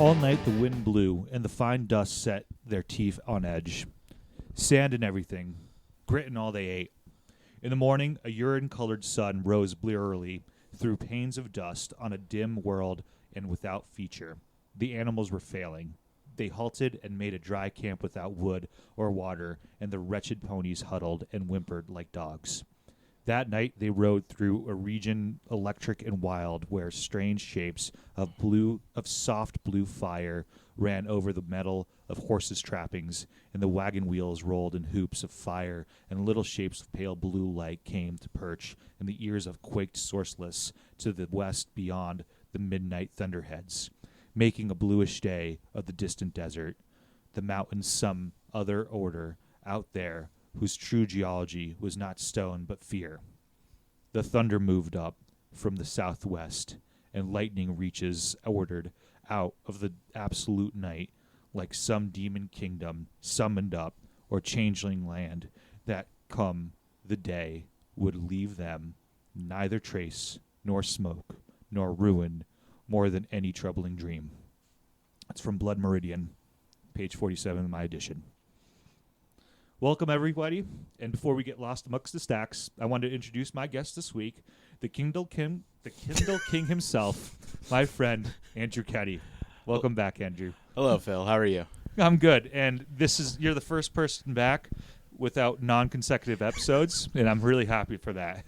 All night the wind blew, and the fine dust set their teeth on edge. Sand and everything, grit and all they ate. In the morning, a urine-colored sun rose blearily through panes of dust on a dim world and without feature. The animals were failing. They halted and made a dry camp without wood or water, and the wretched ponies huddled and whimpered like dogs. That night they rode through a region electric and wild, where strange shapes of soft blue fire ran over the metal of horses' trappings, and the wagon wheels rolled in hoops of fire, and little shapes of pale blue light came to perch, and the ears of quaked sourceless to the west beyond the midnight thunderheads, making a bluish day of the distant desert. The mountains some other order out there, whose true geology was not stone but fear. The thunder moved up from the southwest, and lightning reaches ordered out of the absolute night, like some demon kingdom summoned up, or changeling land that come the day would leave them neither trace, nor smoke, nor ruin, more than any troubling dream. It's from Blood Meridian, page 47 of my edition. Welcome, everybody. And before we get lost amongst the stacks, I wanted to introduce my guest this week, the Kindle King himself, my friend, Andrew Kenney. Welcome back, Andrew. Hello, Phil. How are you? I'm good. And you're the first person back without non-consecutive episodes, and I'm really happy for that.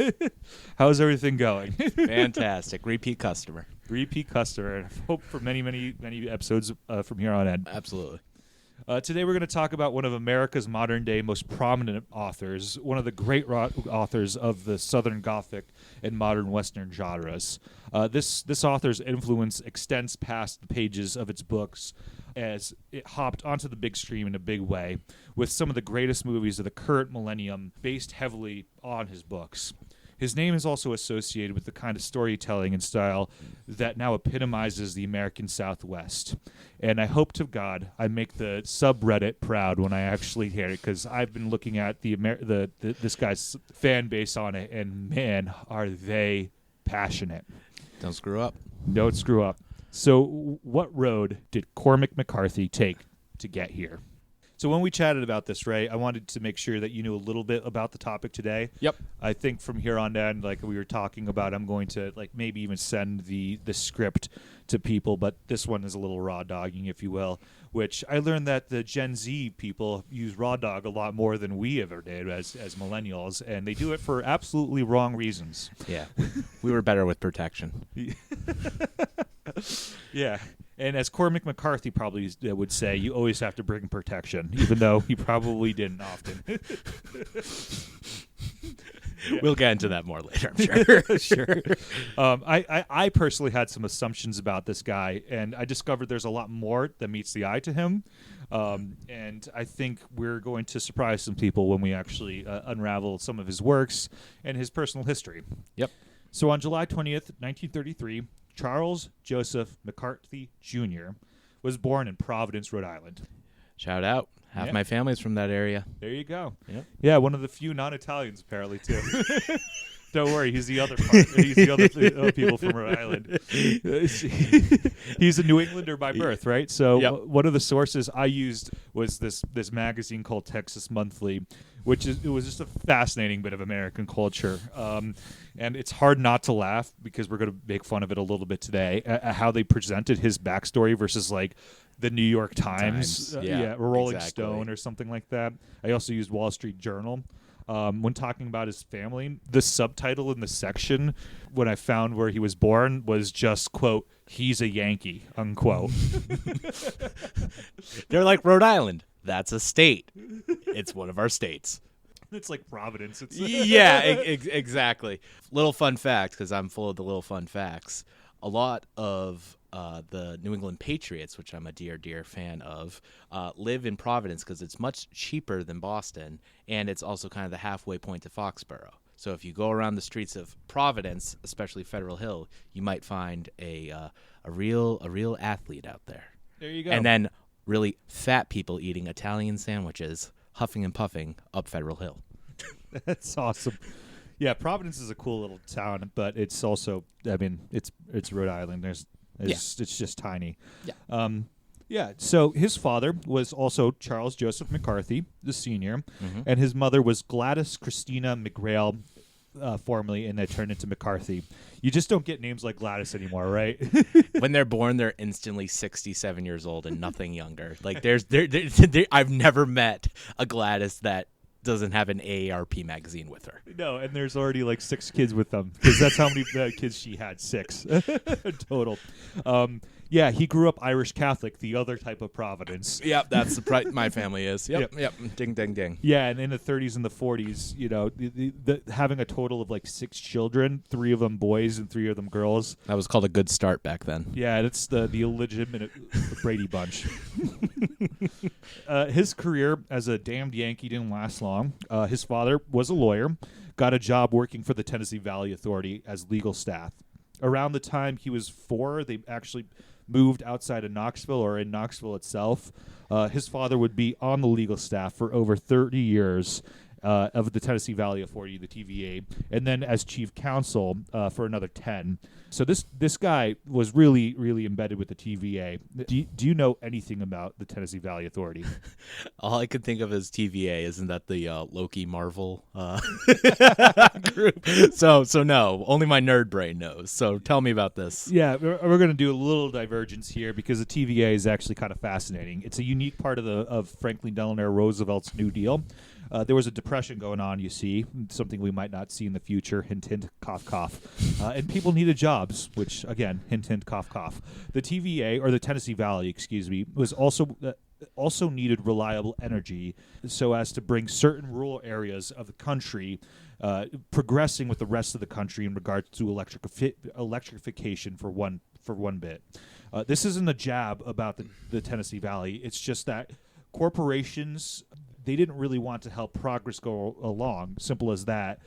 How's everything going? Fantastic. Repeat customer. Repeat customer. And I hope for many, many, many episodes from here on in. Absolutely. Today we're going to talk about one of America's modern-day most prominent authors, one of the great authors of the Southern Gothic and modern Western genres. This author's influence extends past the pages of its books as it hopped onto the big stream in a big way, with some of the greatest movies of the current millennium based heavily on his books. His name is also associated with the kind of storytelling and style that now epitomizes the American Southwest. And I hope to God I make the subreddit proud when I actually hear it, because I've been looking at this guy's fan base on it, and man, are they passionate. Don't screw up. Don't screw up. So what road did Cormac McCarthy take to get here? So when we chatted about this, Ray, I wanted to make sure that you knew a little bit about the topic today. Yep. I think from here on down, like we were talking about, I'm going to maybe even send the script to people, but this one is a little raw dogging, if you will, which I learned that the Gen Z people use raw dog a lot more than we ever did as millennials, and they do it for absolutely wrong reasons. Yeah. We were better with protection. Yeah. And as Cormac McCarthy probably would say, you always have to bring protection, even though he probably didn't often. Yeah. We'll get into that more later, I'm sure. Sure. I personally had some assumptions about this guy, and I discovered there's a lot more that meets the eye to him. And I think we're going to surprise some people when we actually unravel some of his works and his personal history. Yep. So on July 20th, 1933, Charles Joseph McCarthy Jr. was born in Providence, Rhode Island. Shout out. Half my family's from that area. There you go. Yep. Yeah, one of the few non-Italians, apparently, too. Don't worry, he's the other part. He's the other people from Rhode Island. He's a New Englander by birth, right? So one of the sources I used was this magazine called Texas Monthly, it was just a fascinating bit of American culture. And it's hard not to laugh, because we're going to make fun of it a little bit today, how they presented his backstory versus the New York Times, Rolling Stone or something like that. I also used Wall Street Journal. When talking about his family, the subtitle in the section when I found where he was born was just, quote, "He's a Yankee," unquote. They're like, Rhode Island. That's a state. It's one of our states. It's like Providence. Yeah, exactly. Little fun fact, because I'm full of the little fun facts. A lot of the New England Patriots, which I'm a dear fan of, live in Providence because it's much cheaper than Boston, and it's also kind of the halfway point to Foxborough. So if you go around the streets of Providence, especially Federal Hill, you might find a real athlete out there. There you go. And then really fat people eating Italian sandwiches, huffing and puffing up Federal Hill. That's awesome. Yeah, Providence is a cool little town, but it's also, I mean, it's Rhode Island. There's It's just tiny. Yeah. Yeah, so his father was also Charles Joseph McCarthy, the senior, Mm-hmm. and his mother was Gladys Christina McGrail, formerly, and they turned into McCarthy. You just don't get names like Gladys anymore, right? When they're born, they're instantly 67 years old and nothing younger. Like I've never met a Gladys that doesn't have an AARP magazine with her. No, and there's already like 6 kids with them because that's how many kids she had, 6 total. Yeah, he grew up Irish Catholic, the other type of Providence. Yep, that's my family is. Yep. Ding, ding, ding. Yeah, and in the 30s and the 40s, you know, the having a total of like 6 children, 3 of them boys and 3 of them girls. That was called a good start back then. Yeah, that's the illegitimate Brady Bunch. His career as a damned Yankee didn't last long. His father was a lawyer, got a job working for the Tennessee Valley Authority as legal staff. Around the time he was 4, they actually moved outside of Knoxville or in Knoxville itself. His father would be on the legal staff for over 30 years of the Tennessee Valley Authority, the TVA, and then as chief counsel for another 10. So this guy was really, really embedded with the TVA. Do you know anything about the Tennessee Valley Authority? All I could think of is TVA. Isn't that the Loki Marvel group? So no, only my nerd brain knows. So tell me about this. Yeah, we're going to do a little divergence here because the TVA is actually kind of fascinating. It's a unique part of Franklin Delano Roosevelt's New Deal. There was a depression going on, you see, something we might not see in the future, hint, hint, cough, cough. And people needed jobs, which, again, hint, hint, cough, cough. The TVA, or the Tennessee Valley, excuse me, was also needed reliable energy so as to bring certain rural areas of the country progressing with the rest of the country in regards to electrification for one bit. This isn't a jab about the Tennessee Valley. It's just that corporations, they didn't really want to help progress go along, simple as that,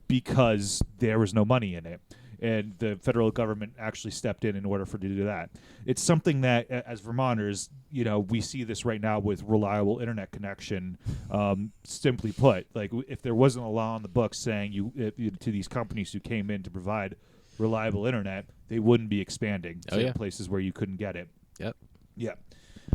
because there was no money in it. And the federal government actually stepped in order to do that. It's something that, as Vermonters, you know, we see this right now with reliable internet connection. Simply put, like if there wasn't a law on the books saying to these companies who came in to provide reliable internet, they wouldn't be expanding to places where you couldn't get it. Yep. Yeah.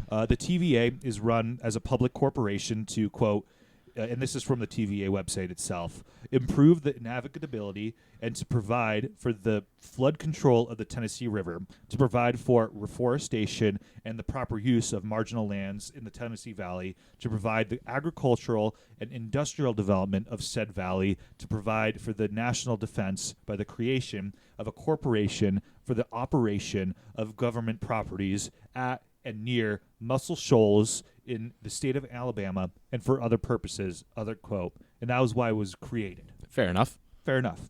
The TVA is run as a public corporation to, quote, and this is from the TVA website itself, improve the navigability and to provide for the flood control of the Tennessee River, to provide for reforestation and the proper use of marginal lands in the Tennessee Valley, to provide the agricultural and industrial development of said valley, to provide for the national defense by the creation of a corporation for the operation of government properties at and near Muscle Shoals in the state of Alabama, and for other purposes, other quote. And that was why it was created. Fair enough. Fair enough.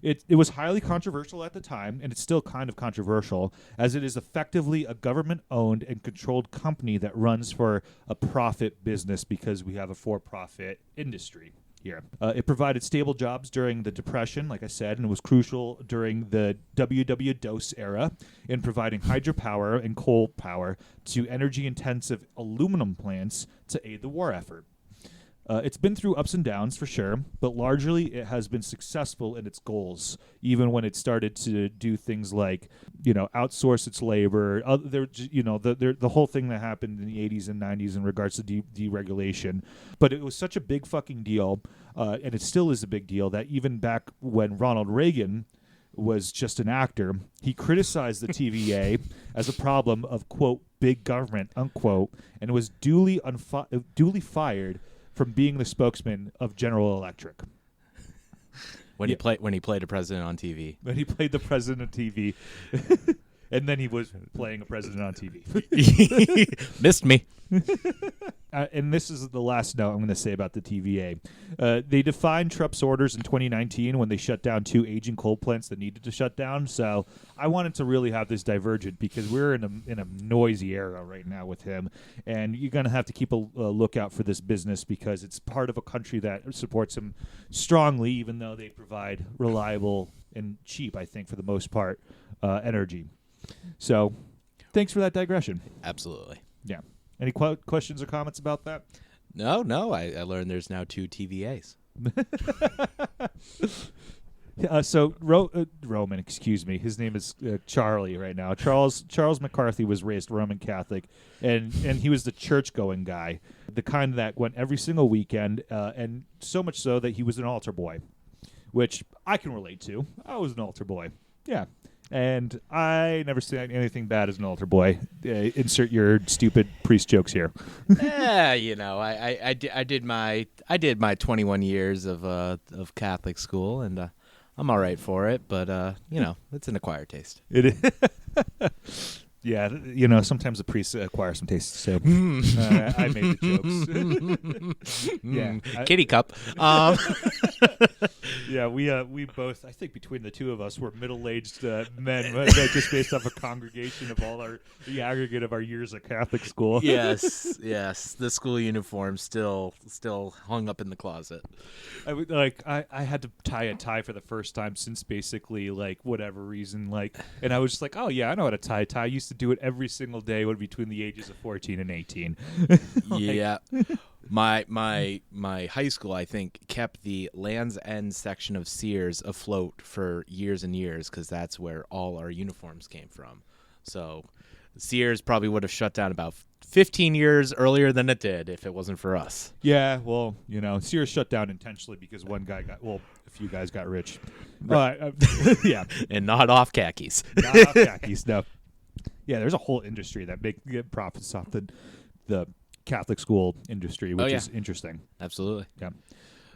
It was highly controversial at the time, and it's still kind of controversial, as it is effectively a government-owned and controlled company that runs for a profit business because we have a for-profit industry here. It provided stable jobs during the Depression, like I said, and was crucial during the W.W. Dose era in providing hydropower and coal power to energy-intensive aluminum plants to aid the war effort. It's been through ups and downs for sure, but largely it has been successful in its goals, even when it started to do things like, you know, outsource its labor. The whole thing that happened in the 80s and 90s in regards to deregulation. But it was such a big fucking deal, and it still is a big deal, that even back when Ronald Reagan was just an actor, he criticized the TVA as a problem of, quote, big government, unquote, and was duly fired from being the spokesman of General Electric. When he played a president on TV. When he played the president on TV. And then he was playing a president on TV. Missed me. And this is the last note I'm going to say about the TVA. They defined Trump's orders in 2019 when they shut down 2 aging coal plants that needed to shut down. So I wanted to really have this divergent because we're in a noisy era right now with him. And you're going to have to keep a lookout for this business because it's part of a country that supports him strongly, even though they provide reliable and cheap, I think, for the most part, energy. So thanks for that digression. Absolutely. Yeah. Any questions or comments about that? No. I learned there's now 2 TVAs. Roman, excuse me. His name is Charlie right now. Charles McCarthy was raised Roman Catholic, and he was the church-going guy, the kind that went every single weekend, and so much so that he was an altar boy, which I can relate to. I was an altar boy. Yeah. And I never said anything bad as an altar boy. Insert your stupid priest jokes here. I did my 21 years of Catholic school, and I'm all right for it. But it's an acquired taste. It is. Yeah, sometimes the priests acquire some taste. So I made the jokes. Yeah, kitty cup. Yeah, we both. I think between the two of us, were middle-aged men, just based off a congregation of the aggregate of our years at Catholic school. Yes. The school uniform still hung up in the closet. I had to tie a tie for the first time since basically whatever reason and I was just like, oh yeah, I know how to tie a tie. I used to do it every single day between the ages of 14 and 18. Yeah. My high school, I think, kept the Land's End section of Sears afloat for years and years because that's where all our uniforms came from. So Sears probably would have shut down about 15 years earlier than it did if it wasn't for us. Yeah, well, Sears shut down intentionally because a few guys got rich. Yeah. And not off khakis. Not off khakis, no. Yeah, there's a whole industry that get profits off the Catholic school industry, which is interesting. Absolutely. Yeah.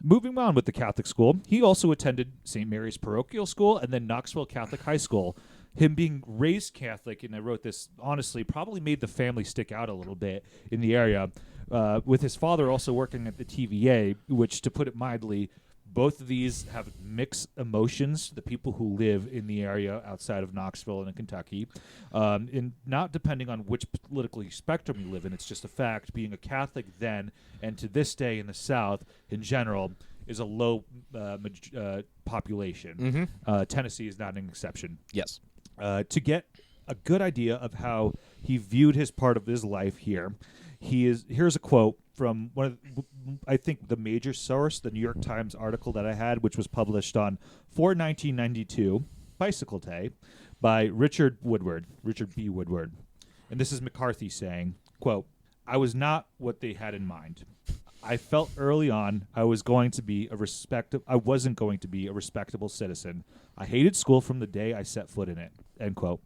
Moving on with the Catholic school, he also attended St. Mary's Parochial School and then Knoxville Catholic High School. Him being raised Catholic, and I wrote this, honestly, probably made the family stick out a little bit in the area, with his father also working at the TVA, which, to put it mildly, both of these have mixed emotions, the people who live in the area outside of Knoxville and in Kentucky. And not depending on which political spectrum you live in, it's just a fact. Being a Catholic then, and to this day in the South in general, is a low population. Mm-hmm. Tennessee is not an exception. Yes. To get a good idea of how he viewed his part of his life here, here's a quote from I think the major source, the New York Times article that I had, which was published on 4/1992, Bicycle Day, by Richard B. Woodward. And this is McCarthy saying, quote, "I was not what they had in mind. I felt early on I wasn't going to be a respectable citizen. I hated school from the day I set foot in it." End quote.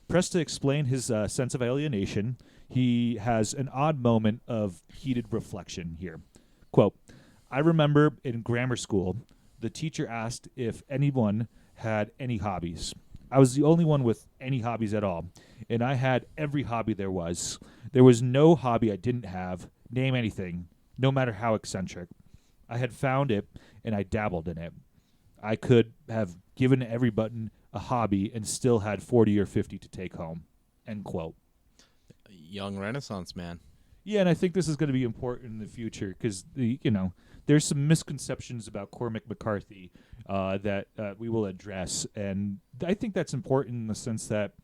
Pressed to explain his sense of alienation, he has an odd moment of heated reflection here. Quote, "I remember in grammar school, the teacher asked if anyone had any hobbies. I was the only one with any hobbies at all, and I had every hobby there was. There was no hobby I didn't have, name anything, no matter how eccentric. I had found it, and I dabbled in it. I could have given everybody a hobby and still had 40 or 50 to take home." End quote. Young Renaissance man. Yeah, and I think this is going to be important in the future because there's some misconceptions about Cormac McCarthy that we will address, and I think that's important in the sense that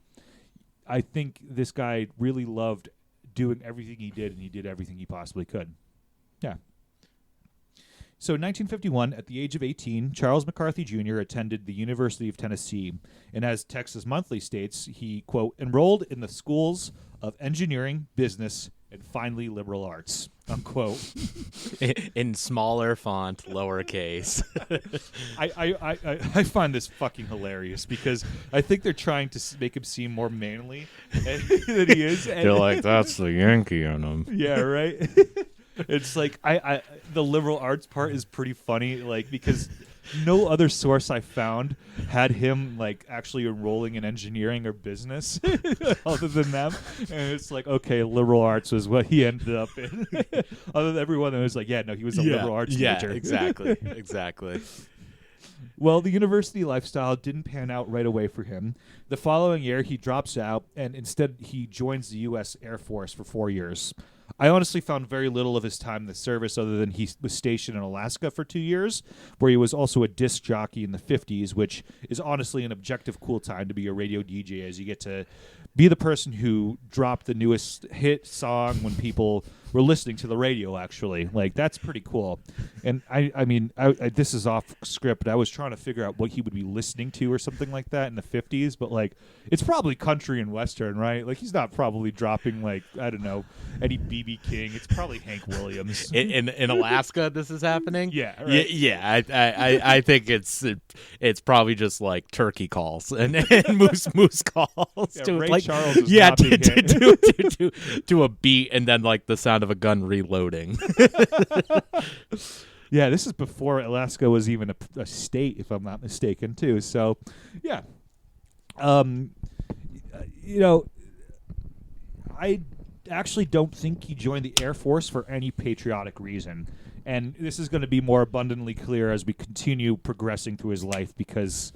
I think this guy really loved doing everything he did, and he did everything he possibly could. Yeah. So in 1951, at the age of 18, Charles McCarthy Jr. attended the University of Tennessee, and as Texas Monthly states, he, quote, "enrolled in the schools of engineering, business, and finally liberal arts," unquote. In smaller font, lowercase. I find this fucking hilarious because I think they're trying to make him seem more manly than he is. They're like, that's the Yankee in him. Yeah, right? It's like the liberal arts part is pretty funny, because no other source I found had him actually enrolling in engineering or business other than them. And it's like, okay, liberal arts was what he ended up in. Other than everyone that was like, yeah, no, he was a liberal arts major. Yeah, exactly. Well, the university lifestyle didn't pan out right away for him. The following year, he drops out, and instead he joins the U.S. Air Force for 4 years. I honestly found very little of his time in the service other than he was stationed in Alaska for 2 years, where he was also a disc jockey in the 50s, which is honestly an objective cool time to be a radio DJ, as you get to be the person who dropped the newest hit song when people were listening to the radio, actually. Like, that's pretty cool. And I mean, this is off script, but I was trying to figure out what he would be listening to or something like that in the 50s, but like, it's probably country and western, right? Like, he's not probably dropping, like, I don't know, any B.B. King. It's probably Hank Williams. In Alaska, this is happening. Yeah, right. Yeah. I think it's probably just like turkey calls and moose calls. Yeah, to, Ray like, Charles is yeah, not being to a beat and then like the sound of a gun reloading. Yeah, this is before Alaska was even a state, if I'm not mistaken, too. So, yeah. You know, I actually don't think he joined the Air Force for any patriotic reason. And this is going to be more abundantly clear as we continue progressing through his life, because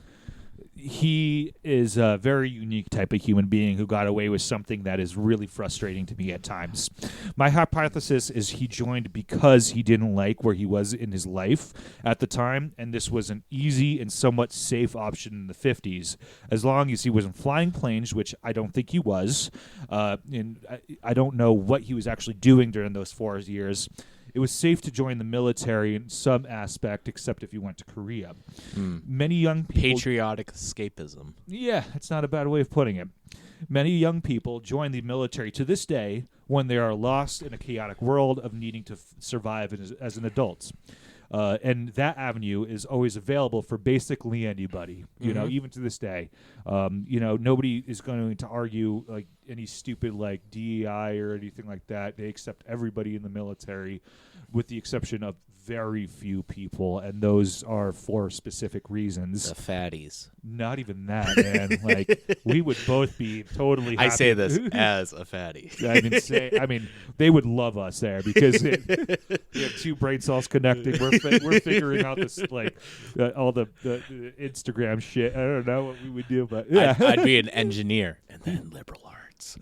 he is a very unique type of human being who got away with something that is really frustrating to me at times. My hypothesis is he joined because he didn't like where he was in his life at the time, and this was an easy and somewhat safe option in the 50s. As long as he wasn't flying planes, which I don't think he was, and I don't know what he was actually doing during those 4 years. It was safe to join the military in some aspect, except if you went to Korea. Many young people... Patriotic escapism. Yeah, that's not a bad way of putting it. Many young people join the military to this day when they are lost in a chaotic world of needing to survive as an adult. And that avenue is always available for basically anybody, you know, even to this day. You know, nobody is going to argue like any stupid like DEI or anything like that. They accept everybody in the military with the exception of very few people, and those are for specific reasons. The fatties. Not even that, man. Like, we would both be totally happy. I say this as a fatty. I mean, they would love us there because we have 2 brain cells connecting. We're figuring out this, like, all the Instagram shit. I don't know what we would do, but yeah. I'd be an engineer and then liberal arts.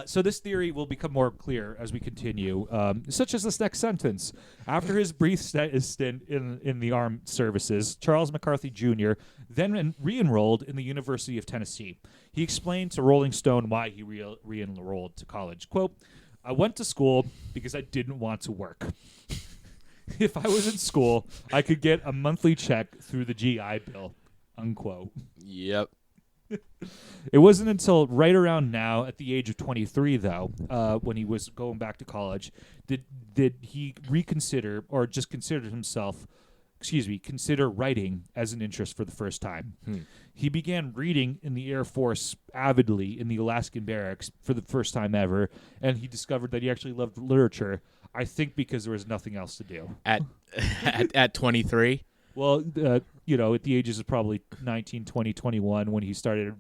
So this theory will become more clear as we continue, such as this next sentence. After his brief stint in the armed services, Charles McCarthy Jr. then re-enrolled in the University of Tennessee. He explained to Rolling Stone why he re-enrolled to college. Quote, "I went to school because I didn't want to work. If I was in school, I could get a monthly check through the GI Bill." Unquote. Yep. It wasn't until right around now, at the age of 23, though, when he was going back to college, did he reconsider or just consider writing as an interest for the first time. He began reading in the Air Force avidly in the Alaskan barracks for the first time ever, and he discovered that he actually loved literature, I think because there was nothing else to do. At 23? Well, you know, at the ages of probably 19, 20, 21 when he started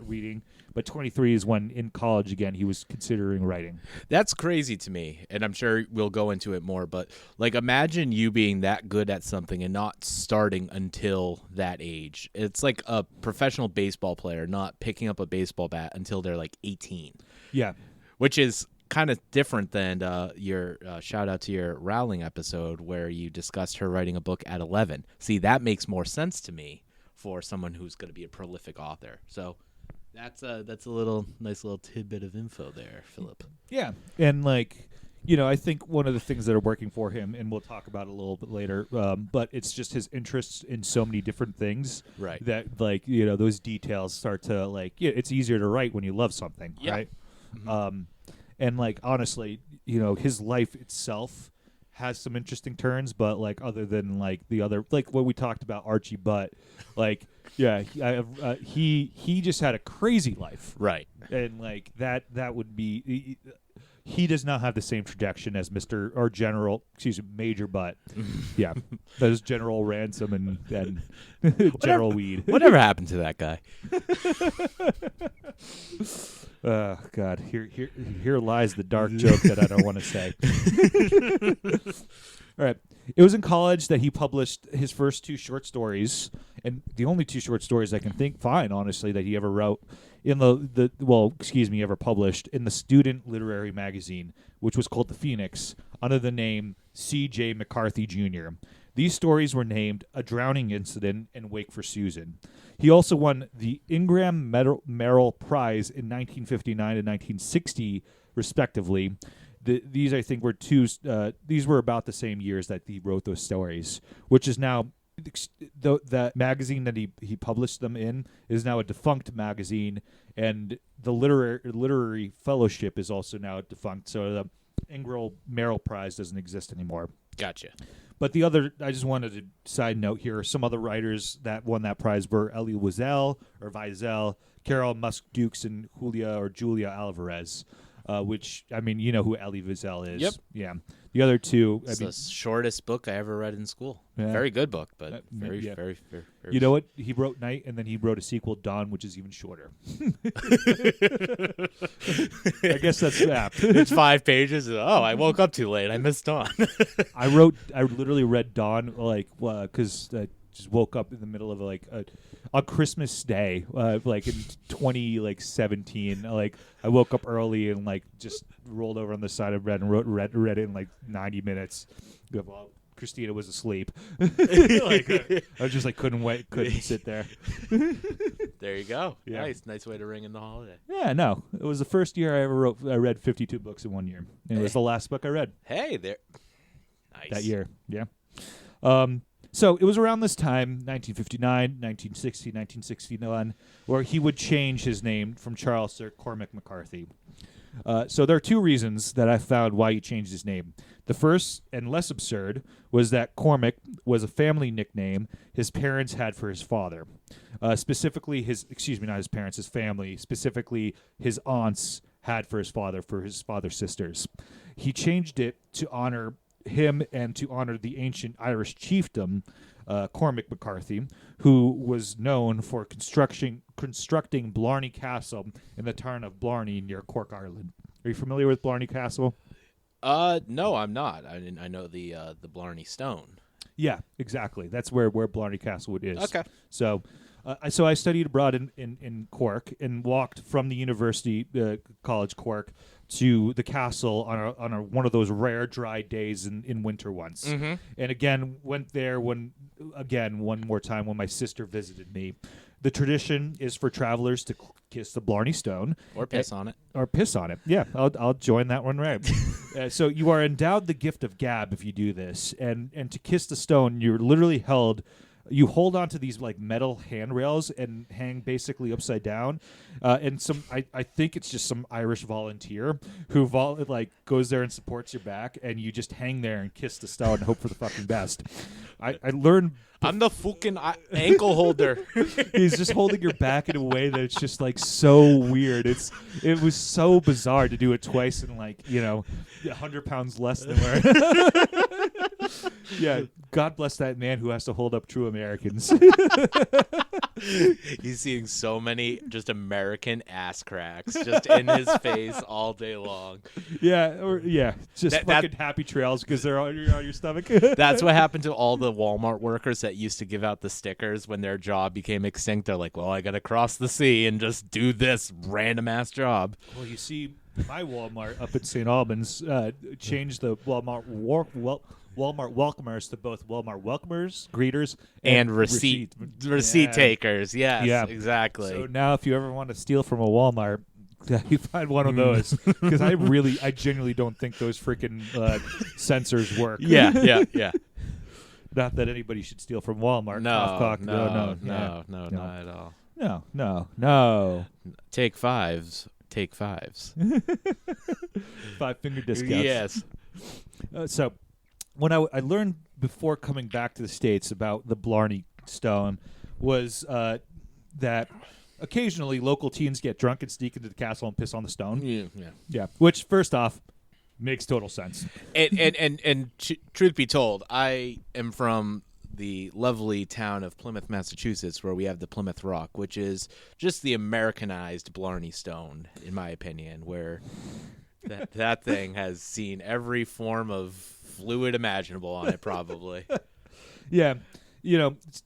reading. But 23 is when, in college again, he was considering writing. That's crazy to me, and I'm sure we'll go into it more. But, like, imagine you being that good at something and not starting until that age. It's like a professional baseball player not picking up a baseball bat until they're, like, 18. Yeah. Which is kind of different than your shout out to your Rowling episode where you discussed her writing a book at 11. See, that makes more sense to me for someone who's going to be a prolific author. So that's a nice little tidbit of info there, Philip. Yeah, and like, you know, I think one of the things that are working for him, and we'll talk about it a little bit later, but it's just his interests in so many different things, right? That, like, you know, those details start to, like, yeah, it's easier to write when you love something, right? Mm-hmm. And, like, honestly, you know, his life itself has some interesting turns, but, like, other than, like, the other, like, what we talked about, Archie Butt, like, yeah, he just had a crazy life. Right. And, like, that would be, he does not have the same trajectory as Major Butt. Yeah. That is General Ransom and General Weed. Whatever happened to that guy? Oh, God. Here lies the dark joke that I don't want to say. All right. It was in college that he published his first 2 short stories, and the only 2 short stories I can find, honestly, that he ever wrote in ever published in the student literary magazine, which was called The Phoenix, under the name C.J. McCarthy Jr. These stories were named A Drowning Incident and Wake for Susan. He also won the Ingram Merrill Prize in 1959 and 1960, respectively. These, I think, were these were about the same years that he wrote those stories, which is now the magazine that he published them in is now a defunct magazine, and the literary fellowship is also now defunct. So the Ingram Merrill Prize doesn't exist anymore. Gotcha. But I just wanted to side note here, some other writers that won that prize were Elie Wiesel, Carol Musk-Dukes, and Julia Alvarez, which, I mean, you know who Elie Wiesel is. Yep. Yeah. The other two... It's the shortest book I ever read in school. Yeah. Very good book, but very. You know what? He wrote Night, and then he wrote a sequel, Dawn, which is even shorter. I guess that's apt. It's 5 pages. Oh, I woke up too late. I missed Dawn. I literally read Dawn, because I just woke up in the middle of on Christmas Day, like in 2017. Like I woke up early and just rolled over on the side of bed and read it in 90 minutes. Well, Christina was asleep. I was just couldn't sit there. There you go. Yeah. Nice way to ring in the holiday. Yeah, no, it was the first year I read 52 books in 1 year. And it was the last book I read. Hey, there. Nice. That year, yeah. So it was around this time, 1959, 1960, 1961, where he would change his name from Charles to Cormac McCarthy. So there are 2 reasons that I found why he changed his name. The first, and less absurd, was that Cormac was a family nickname his parents had for his father. Specifically, his family, specifically his aunts had for his father's sisters. He changed it to honor him and to honor the ancient Irish chieftain, Cormac McCarthy, who was known for constructing Blarney Castle in the town of Blarney near Cork, Ireland. Are you familiar with Blarney Castle? No, I'm not. I know the Blarney Stone. Yeah, exactly. That's where Blarney Castle is. Okay. So I studied abroad in Cork and walked from the University College Cork to the castle on one of those rare dry days in winter once. Mm-hmm. And again, went there one more time when my sister visited me. The tradition is for travelers to kiss the Blarney Stone. Or piss on it. Or piss on it. Yeah, I'll join that one right. So you are endowed the gift of gab if you do this. And to kiss the stone, you're literally held... You hold on to these metal handrails and hang basically upside down, and I think it's just some Irish volunteer who goes there and supports your back, and you just hang there and kiss the stone and hope for the fucking best. I learned. I'm the fucking ankle holder. He's just holding your back in a way that it's just so weird. It was so bizarre to do it twice and 100 pounds less than where. Yeah, God bless that man who has to hold up true Americans. He's seeing so many just American ass cracks just in his face all day long. Yeah, just fucking happy trails because they're on your stomach. That's what happened to all the Walmart workers that used to give out the stickers when their job became extinct. They're like, well, I got to cross the sea and just do this random ass job. Well, you see, my Walmart up at St. Albans changed the Walmart welcomers to both Walmart welcomers, greeters, and receipt takers. Yes, yeah, exactly. So now if you ever want to steal from a Walmart, you find one of those because I genuinely don't think those freaking sensors work. Yeah. Not that anybody should steal from Walmart. No, not at all. No. Take fives. 5-finger discounts. Yes. So when I learned before coming back to the States about the Blarney Stone was that occasionally local teens get drunk and sneak into the castle and piss on the stone. Yeah. Which, first off, makes total sense. And truth be told, I am from the lovely town of Plymouth, Massachusetts, where we have the Plymouth Rock, which is just the Americanized Blarney Stone, in my opinion, where that thing has seen every form of fluid imaginable on it, probably. Yeah.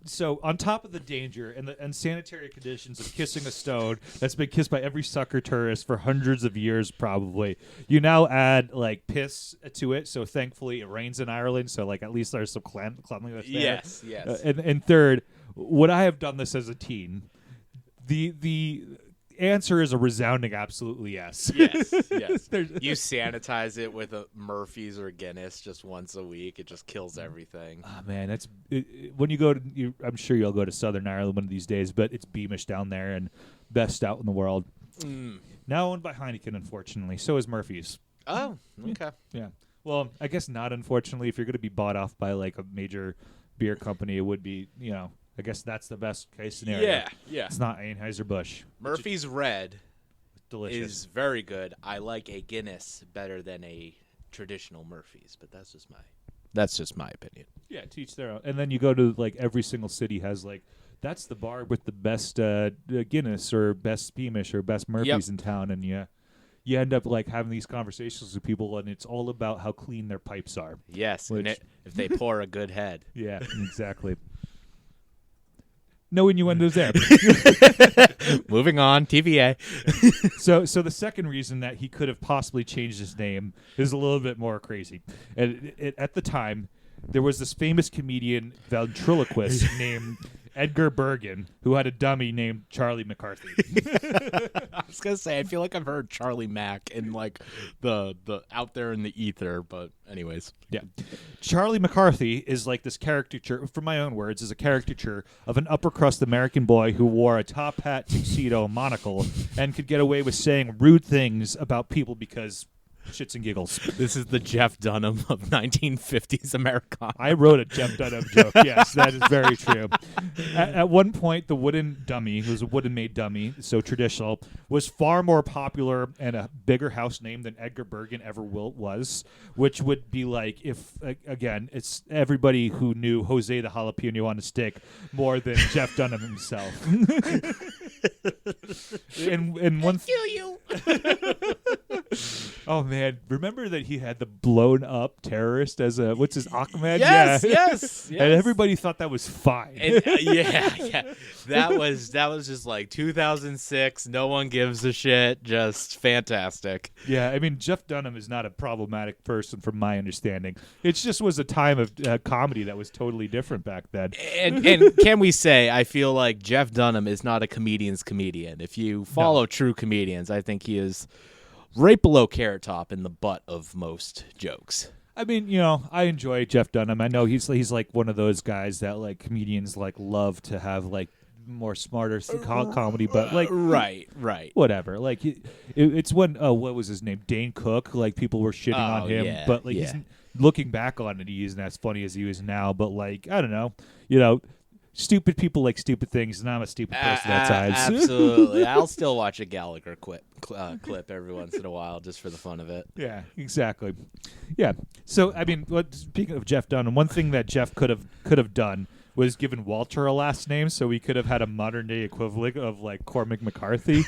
So on top of the danger and the unsanitary conditions of kissing a stone that's been kissed by every sucker tourist for hundreds of years, probably, you now add like piss to it. So thankfully it rains in Ireland, so like at least there's some cleanliness there. Yes. And third, would I have done this as a teen? The answer is a resounding absolutely yes. Yes. You sanitize it with a Murphy's or Guinness just once a week. It just kills everything. Oh, man, when you go to, I'm sure you'll go to Southern Ireland one of these days, but it's Beamish down there and best out in the world. Now owned by Heineken, unfortunately. So is Murphy's. Oh, okay. Yeah. Well, I guess not, unfortunately. If you're going to be bought off by like a major beer company, it would be, I guess that's the best case scenario. Yeah. It's not Anheuser-Busch. Murphy's Red Delicious. is very good. I like a Guinness better than a traditional Murphy's, but that's just my opinion. Yeah, teach their own. And then you go to like every single city has like that's the bar with the best Guinness or best Beamish or best Murphy's in town, and you end up like having these conversations with people, and it's all about how clean their pipes are. Yes, and if they pour a good head. Yeah, exactly. No innuendos there. Moving on, TVA. So the second reason that he could have possibly changed his name is a little bit more crazy. And at the time, there was this famous comedian ventriloquist named Edgar Bergen who had a dummy named Charlie McCarthy. I was gonna say, I feel like I've heard Charlie Mack in like the out there in the ether, but anyways. Yeah. Charlie McCarthy is like this caricature, from my own words, is a caricature of an upper crust American boy who wore a top hat, tuxedo, monocle, and could get away with saying rude things about people because shits and giggles. This is the Jeff Dunham of 1950s Americana. I wrote a Jeff Dunham joke. Yes, that is very true. At one point, the wooden dummy, who was a wooden-made dummy, so traditional, was far more popular and a bigger house name than Edgar Bergen ever was, which would be like if, again, it's everybody who knew Jose the Jalapeno on a Stick more than Jeff Dunham himself. and one kill you. Oh man, remember that he had the blown up terrorist as a what's his Ahmed? Yes. And everybody thought that was fine. And, yeah. That was just like 2006. No one gives a shit. Just fantastic. Yeah, I mean Jeff Dunham is not a problematic person from my understanding. It just was a time of comedy that was totally different back then. And can we say I feel like Jeff Dunham is not a comedian's comedian. If you follow true comedians, I think he is right below Carrot Top in the butt of most jokes. I mean, I enjoy Jeff Dunham. I know he's like one of those guys that like comedians like love to have like more smarter comedy, but like right, whatever. Like it's when what was his name, Dane Cook? Like people were shitting on him, but like he's looking back on it, he isn't as funny as he is now. But like I don't know, stupid people like stupid things, and I'm a stupid person at times. Absolutely. I'll still watch a Gallagher clip every once in a while just for the fun of it. Yeah, exactly. Yeah. So, I mean, speaking of Jeff Dunham, one thing that Jeff could have done was given Walter a last name, so we could have had a modern-day equivalent of, like, Cormac McCarthy.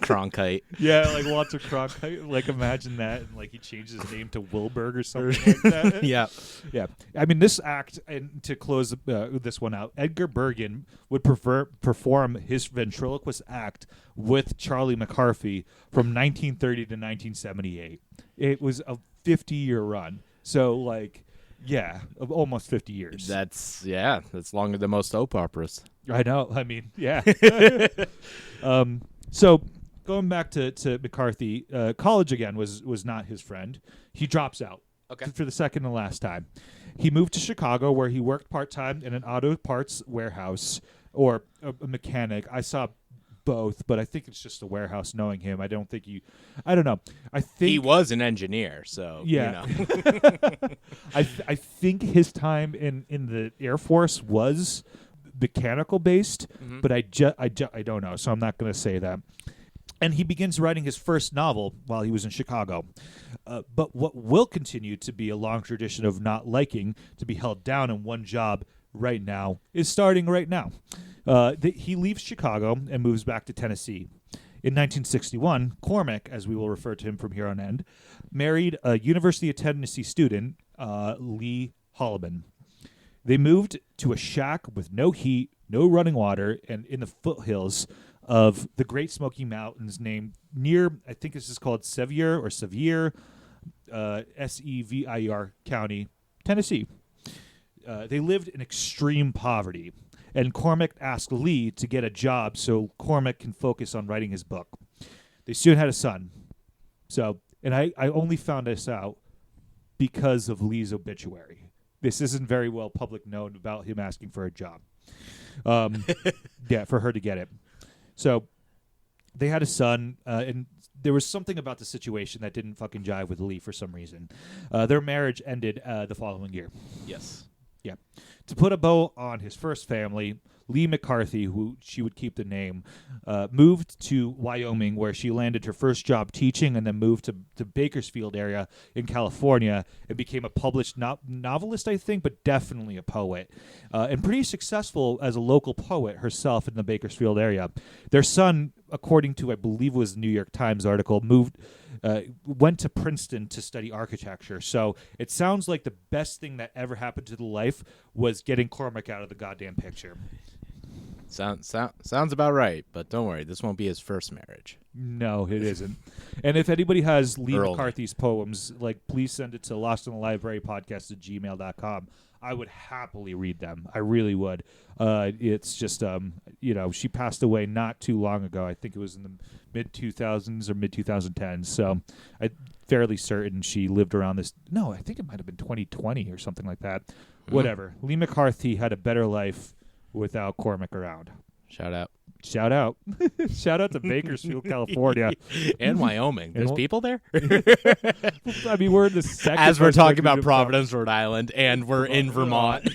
Cronkite. Yeah, like Walter Cronkite. Like, imagine that. And, like, he changed his name to Wilberg or something like that. Yeah. Yeah. I mean, this act, and to close this one out, Edgar Bergen would perform his ventriloquist act with Charlie McCarthy from 1930 to 1978. It was a 50-year run. So, like... Yeah, almost 50 years. That's longer than most soap operas. I know. I mean, yeah. So going back to McCarthy, college again was not his friend. He drops out for the second and last time. He moved to Chicago where he worked part-time in an auto parts warehouse or a mechanic. I saw both, but I think it's just a warehouse. Knowing him, I don't know. I think he was an engineer, so yeah. I think his time in the Air Force was mechanical based, but I don't know, so I'm not going to say that. And he begins writing his first novel while he was in Chicago. But what will continue to be a long tradition of not liking to be held down in one job right now is starting right now. He leaves Chicago and moves back to Tennessee. In 1961, Cormac, as we will refer to him from here on end, married a University of Tennessee student, Lee Holloman. They moved to a shack with no heat, no running water, and in the foothills of the Great Smoky Mountains, named near, I think this is called Sevier, Sevier County, Tennessee. They lived in extreme poverty, and Cormac asked Lee to get a job so Cormac can focus on writing his book. They soon had a son. So, and I only found this out because of Lee's obituary. This isn't very well public known about him asking for a job. For her to get it. So they had a son, and there was something about the situation that didn't fucking jive with Lee for some reason. Their marriage ended the following year. Yes. Yeah. To put a bow on his first family, Lee McCarthy, who she would keep the name, moved to Wyoming, where she landed her first job teaching, and then moved to Bakersfield area in California and became a published novelist, I think, but definitely a poet, and pretty successful as a local poet herself in the Bakersfield area. Their son, according to, I believe it was a New York Times article, went to Princeton to study architecture. So it sounds like the best thing that ever happened to the life was getting Cormac out of the goddamn picture. Sounds about right, but don't worry, this won't be his first marriage. No, it isn't. And if anybody has Lee Early. McCarthy's poems, please send it to lostinthelibrarypodcast@gmail.com. I would happily read them. I really would. It's just, she passed away not too long ago. I think it was in the mid-2000s or mid-2010s. So I'm fairly certain she lived around this. No, I think it might have been 2020 or something like that. Whatever. Lee McCarthy had a better life without Cormac around. Shout out. Shout out. Shout out to Bakersfield, California. And Wyoming. There's people there? I mean, we're in the second. As we're talking about Providence, Rhode Island, and we're in Vermont.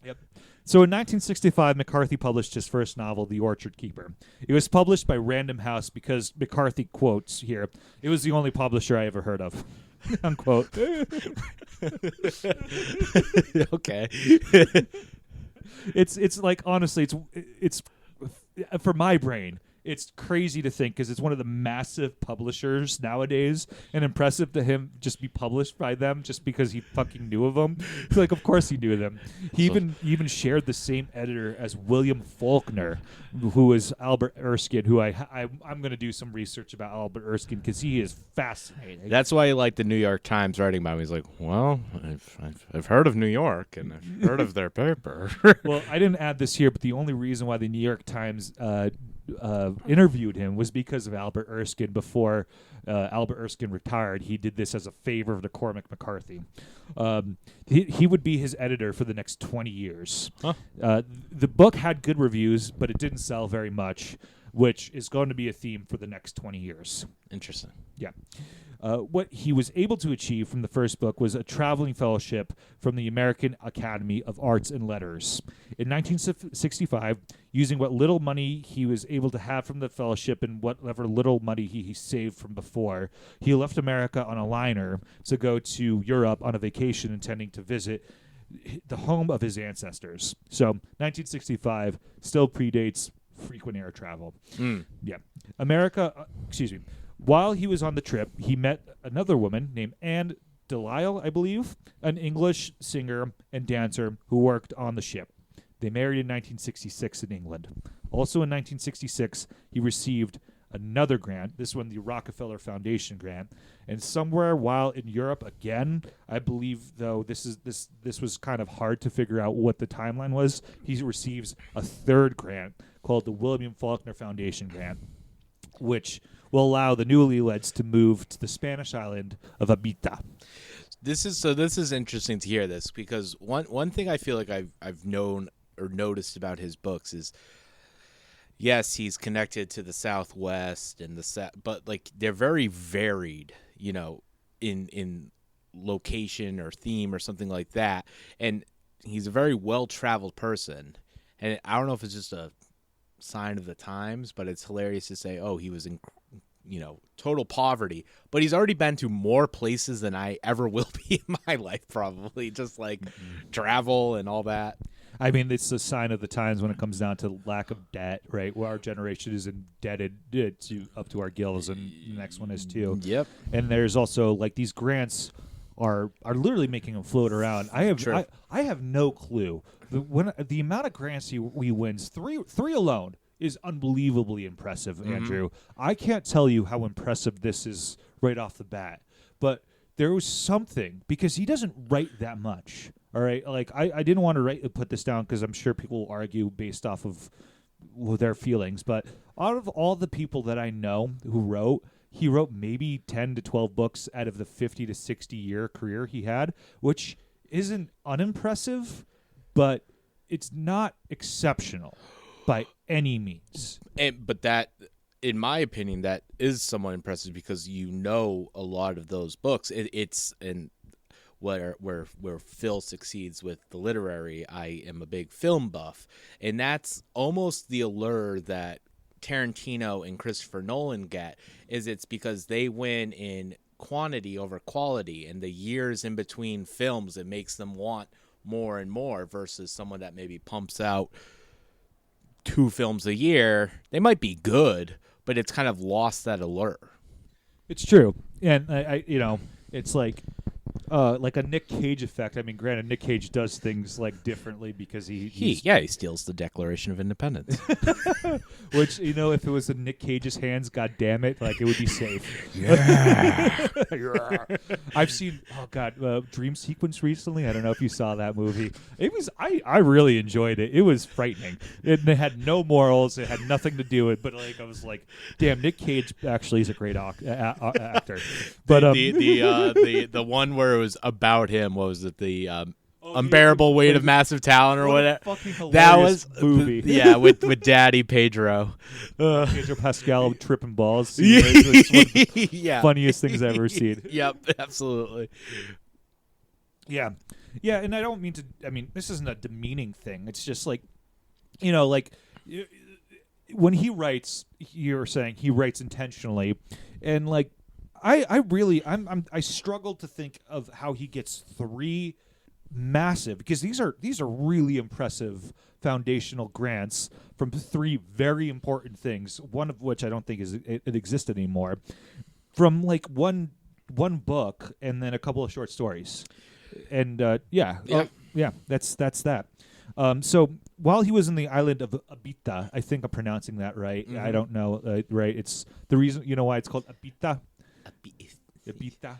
Yep. So in 1965, McCarthy published his first novel, The Orchard Keeper. It was published by Random House because McCarthy quotes here, "It was the only publisher I ever heard of." Unquote. Okay. It's like, honestly, it's for my brain, it's crazy to think, because it's one of the massive publishers nowadays, and impressive to him just be published by them just because he fucking knew of them. It's like, of course he knew them. He even shared the same editor as William Faulkner, who is Albert Erskine, who I'm going to do some research about Albert Erskine because he is fascinating. That's why I like the New York Times writing about him. He's like, well, I've heard of New York, and I've heard of their paper. Well, I didn't add this here, but the only reason why the New York Times interviewed him was because of Albert Erskine. Before Albert Erskine retired, he did this as a favor to Cormac McCarthy. He would be his editor for the next 20 years. Huh. The book had good reviews, but it didn't sell very much, which is going to be a theme for the next 20 years. Interesting. Yeah. What he was able to achieve from the first book was a traveling fellowship from the American Academy of Arts and Letters. In 1965, using what little money he was able to have from the fellowship and whatever little money he saved from before, he left America on a liner to go to Europe on a vacation, intending to visit the home of his ancestors. So 1965 still predates frequent air travel. Yeah. While he was on the trip, he met another woman named Anne Delisle, I believe, an English singer and dancer who worked on the ship. They married in 1966 in England. Also in 1966, he received another grant, this one the Rockefeller Foundation grant, and somewhere while in Europe again, I believe, though this was kind of hard to figure out what the timeline was, he receives a third grant called the William Faulkner Foundation grant, which will allow the newlyweds to move to the Spanish island of Ibiza. This is interesting to hear this, because one thing I feel like I've known or noticed about his books is, yes, he's connected to the Southwest and but like they're very varied, in location or theme or something like that. And he's a very well-traveled person. And I don't know if it's just a sign of the times, but it's hilarious to say, oh, he was in total poverty, but he's already been to more places than I ever will be in my life, probably, just like travel and all that. I mean, it's a sign of the times when it comes down to lack of debt, right? Well, our generation is indebted to up to our gills, and the next one is too. Yep. And there's also like these grants are literally making him float around. I have no clue. The amount of grants he wins, three alone, is unbelievably impressive, Andrew. I can't tell you how impressive this is right off the bat, but there was something, because he doesn't write that much. All right, like I didn't want to put this down because I'm sure people will argue based off of their feelings, but out of all the people that I know who wrote, he wrote maybe 10 to 12 books out of the 50 to 60 year career he had, which isn't unimpressive, but it's not exceptional by any means. But that, in my opinion, that is somewhat impressive because a lot of those books. Where Phil succeeds with the literary, I am a big film buff, and that's almost the allure that Tarantino and Christopher Nolan get. It's because they win in quantity over quality, and the years in between films, it makes them want more and more, versus someone that maybe pumps out 2 films a year. They might be good, but it's kind of lost that allure. It's true, and I it's like a Nick Cage effect. I mean, granted, Nick Cage does things like differently because he steals the Declaration of Independence. Which, if it was in Nick Cage's hands, god damn it, like it would be safe. Yeah. I've seen Dream Sequence recently. I don't know if you saw that movie. It was I really enjoyed it. It was frightening. It had no morals. It had nothing to do with it. But like I was like, damn, Nick Cage actually is a great actor. But the one where it was about him, what was it, the unbearable weight of massive talent or whatever? Fucking hilarious that was movie. with Daddy Pedro. Pedro Pascal tripping balls. It's one of the funniest things I've ever seen. Yep, absolutely. Yeah, and I don't mean to. I mean, this isn't a demeaning thing. It's just like, when he writes, you're saying he writes intentionally, and like, I struggle to think of how he gets 3 massive, because these are really impressive foundational grants from 3 very important things, one of which I don't think it exists anymore, from like one book and then a couple of short stories. And that's that. So while he was in the island of Abita, I think I'm pronouncing that right. I don't know, right? It's the reason, why it's called Abita. Abita.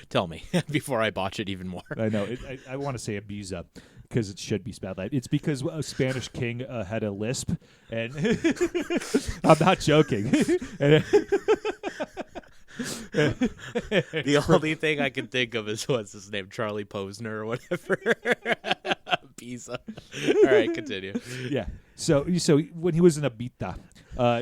Tell me before I botch it even more. I know. I want to say Ibiza because it should be spelled like. It's because a Spanish king had a lisp, and I'm not joking. The only thing I can think of is what's his name, Charlie Posner or whatever. Ibiza. All right, continue. Yeah. So when he was in Abita,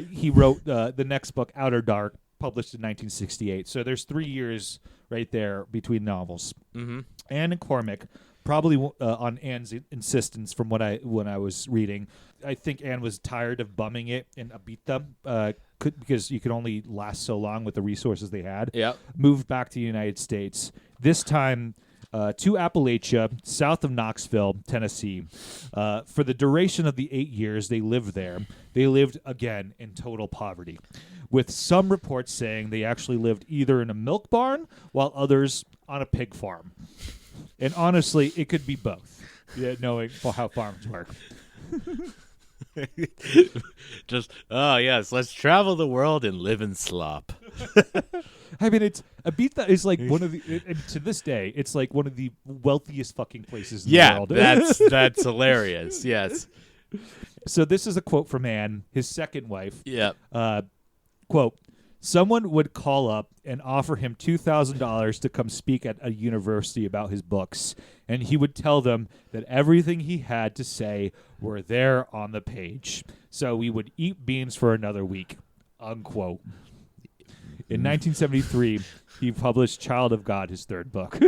he wrote the next book, Outer Dark, published in 1968. So there's 3 years right there between novels. Mm-hmm. Anne and Cormac, probably on Anne's insistence from when I was reading, I think Anne was tired of bumming it in Abita because you could only last so long with the resources they had. Yep. Moved back to the United States, this time to Appalachia, south of Knoxville, Tennessee. For the duration of the 8 years they lived there, they lived again in total poverty, with some reports saying they actually lived either in a milk barn while others on a pig farm. And honestly, it could be both, knowing how farms work. Just, yes, let's travel the world and live in slop. I mean, Ibiza is like one of the, to this day, it's like one of the wealthiest fucking places in the world. Yeah, that's hilarious, yes. So this is a quote from Anne, his second wife. Yeah. Quote, someone would call up and offer him $2,000 to come speak at a university about his books, and he would tell them that everything he had to say were there on the page. So we would eat beans for another week, unquote. In 1973, he published Child of God, his 3rd book.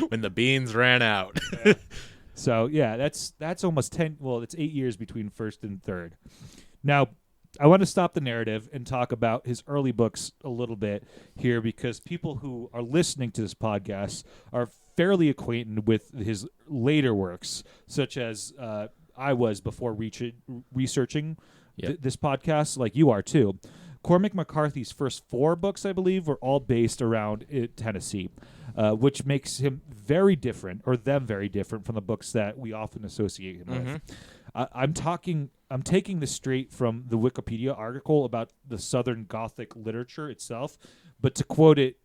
When the beans ran out. Yeah. So, yeah, that's almost 10, well, it's 8 years between 1st and 3rd. Now, I want to stop the narrative and talk about his early books a little bit here, because people who are listening to this podcast are fairly acquainted with his later works, such as I was before researching this podcast, like you are too. Cormac McCarthy's first 4 books, I believe, were all based around Tennessee, which makes him very different, or them very different from the books that we often associate him with. I'm taking this straight from the Wikipedia article about the Southern Gothic literature itself, but to quote it,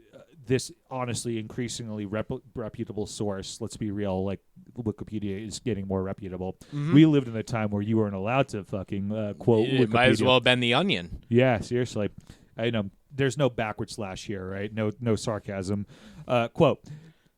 this honestly increasingly reputable source, let's be real, like Wikipedia is getting more reputable. We lived in a time where you weren't allowed to fucking quote Wikipedia. It might as well have been The Onion. Yeah, seriously. I know there's no backward slash here, right? No sarcasm. Quote,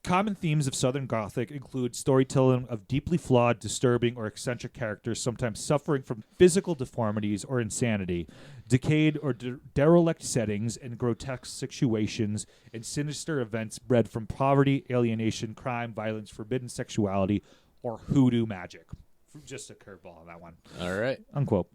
common themes of Southern Gothic include storytelling of deeply flawed, disturbing, or eccentric characters, sometimes suffering from physical deformities or insanity, decayed or derelict settings and grotesque situations, and sinister events bred from poverty, alienation, crime, violence, forbidden sexuality, or hoodoo magic. Just a curveball on that one. All right. Unquote.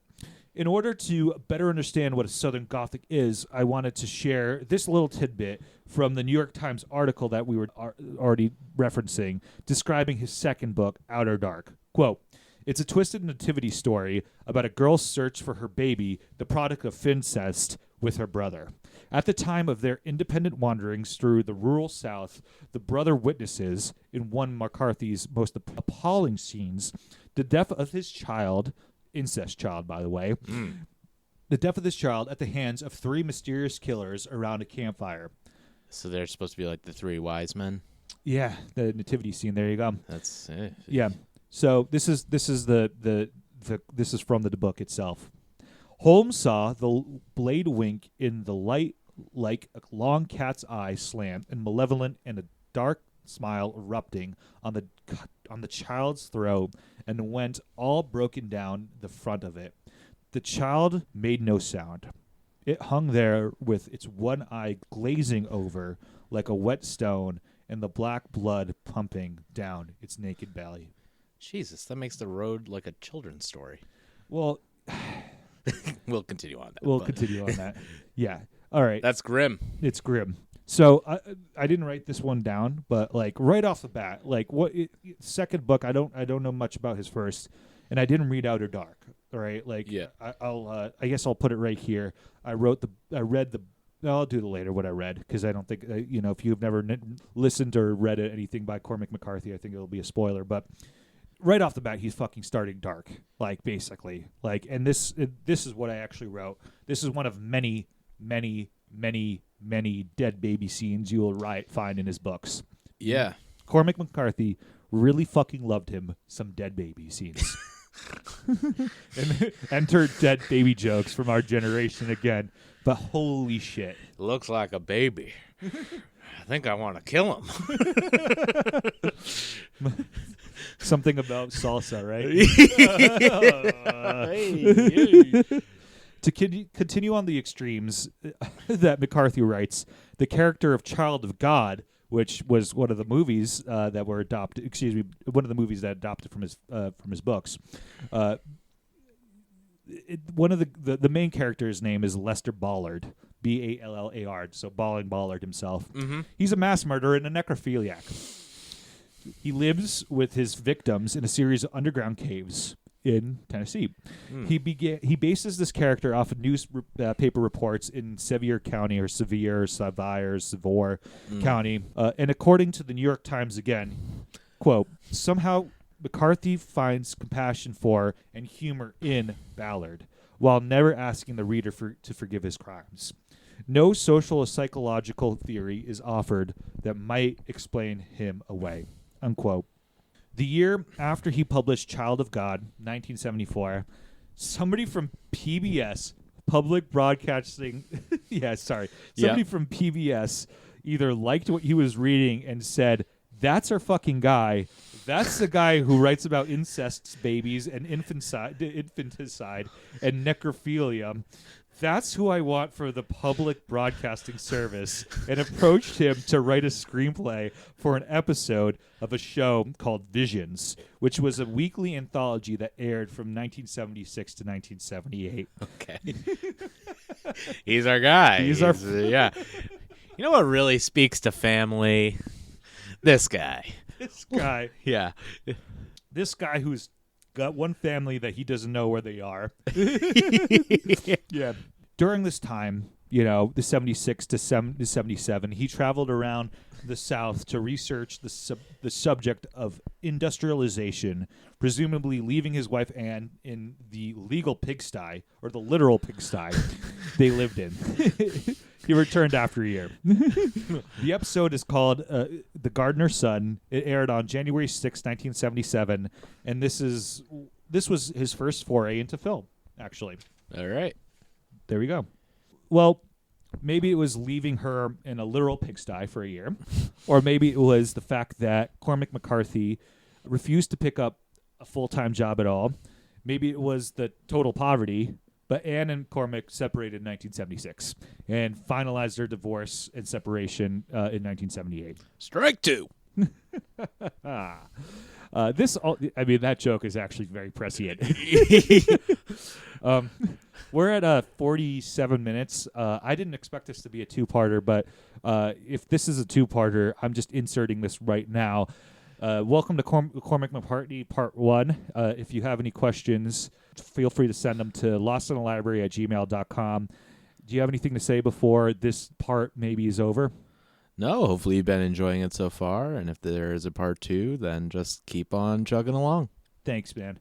In order to better understand what a Southern Gothic is, I wanted to share this little tidbit from the New York Times article that we were already referencing, describing his second book, Outer Dark. Quote, it's a twisted nativity story about a girl's search for her baby, the product of incest, with her brother. At the time of their independent wanderings through the rural South, the brother witnesses, in one McCarthy's most appalling scenes, the death of his child, incest child, by the way, the death of this child at the hands of 3 mysterious killers around a campfire. So they're supposed to be like the 3 wise men? Yeah, the nativity scene. There you go. That's yeah. So this is this is from the book itself. Holmes saw the blade wink in the light like a long cat's eye slant and malevolent, and a dark smile erupting on the child's throat, and went all broken down the front of it. The child made no sound. It hung there with its one eye glazing over like a wet stone, and the black blood pumping down its naked belly. Jesus, that makes The Road like a children's story. Well, we'll continue on that. We'll continue on that. Yeah. All right. That's grim. It's grim. So I didn't write this one down, but like right off the bat, like second book, I don't know much about his first, and I didn't read Outer Dark. All right, like yeah. I guess I'll put it right here. I'll do it later what I read, because I don't think if you've never listened or read anything by Cormac McCarthy, I think it'll be a spoiler. But right off the bat, he's fucking starting dark, like basically, like, and this is what I actually wrote. This is one of many dead baby scenes you will find in his books. Yeah. Cormac McCarthy really fucking loved him some dead baby scenes. And enter dead baby jokes from our generation again. But holy shit. Looks like a baby. I think I want to kill him. Something about salsa, right? To continue on the extremes that McCarthy writes, the character of Child of God, which was one of the movies that were adopted. Excuse me, one of the movies that adopted from his books. One of the main character's name is Lester Ballard, Ballar. So Ballard himself. Mm-hmm. He's a mass murderer and a necrophiliac. He lives with his victims in a series of underground caves in Tennessee. He bases this character off of newspaper reports in Sevier County, or Sevier County, and according to the New York Times again, quote, somehow McCarthy finds compassion for and humor in Ballard, while never asking the reader to forgive his crimes. No social or psychological theory is offered that might explain him away, unquote. The year after he published Child of God, 1974, somebody from PBS, Public Broadcasting, from PBS either liked what he was reading and said, that's our fucking guy. That's the guy who writes about incest babies and infanticide and necrophilia. That's who I want for the Public Broadcasting Service, and approached him to write a screenplay for an episode of a show called Visions, which was a weekly anthology that aired from 1976 to 1978. Okay. He's our guy. Yeah. You know what really speaks to family? This guy. Yeah. This guy who's got one family that he doesn't know where they are. Yeah. during this time, the 76 to 77, he traveled around the South to research the subject of industrialization, presumably leaving his wife Anne in the legal pigsty, or the literal pigsty they lived in. He returned after a year. The episode is called The Gardener's Son. It aired on January 6, 1977, and this was his first foray into film, actually. All right. There we go. Well, maybe it was leaving her in a literal pigsty for a year, or maybe it was the fact that Cormac McCarthy refused to pick up a full-time job at all. Maybe it was the total poverty, but Anne and Cormac separated in 1976 and finalized their divorce and separation in 1978. Strike two. That joke is actually very prescient. We're at 47 minutes. I didn't expect this to be a two-parter, but if this is a two-parter, I'm just inserting this right now. Welcome to Cormac McCarthy Part 1. If you have any questions, feel free to send them to lostinthelibrary@gmail.com. Do you have anything to say before this part maybe is over? No, hopefully you've been enjoying it so far, and if there is a part 2, then just keep on chugging along. Thanks, man.